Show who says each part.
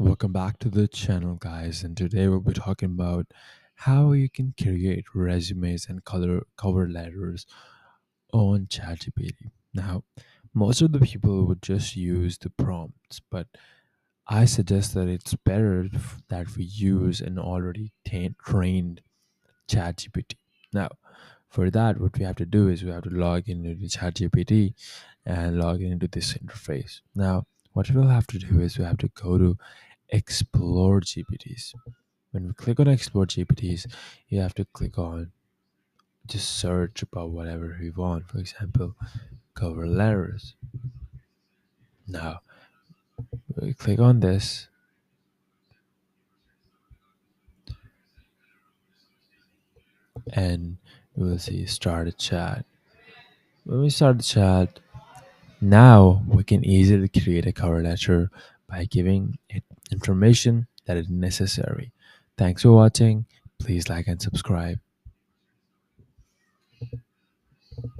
Speaker 1: Welcome back to the channel, guys. And today we'll be talking about how you can create resumes and color cover letters on ChatGPT. Now, most of the people would just use the prompts, but I suggest that it's better that we use an already trained ChatGPT. Now, for that, what we have to do is we have to log into the ChatGPT and log into this interface. Now, what we'll have to do is we have to go to explore GPTs. When we click on explore GPTs, you have to click on just search about whatever we want. For example, cover letters. Now we click on this and we will see start a chat. When we start the chat, now we can easily create a cover letter by giving it information that is necessary. Thanks for watching. Please like and subscribe.